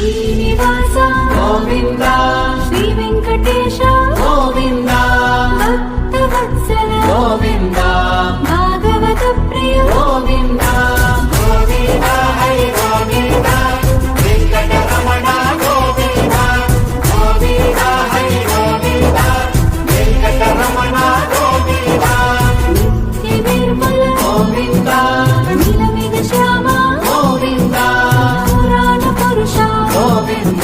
శ్రీనివాస గోవింద శ్రీ వెంకటేశ గోవింద భక్తవత్సల గోవింద భాగవత ప్రియ గోవింద గోవింద హరి గోవింద వెంకటరమణ గోవింద గోవింద హరి గోవింద వెంకటరమణ గోవింద నిత్య నిర్మల గోవింద నీలమేఘ శ్యామ గోవింద పురాణ పురుష గోవింద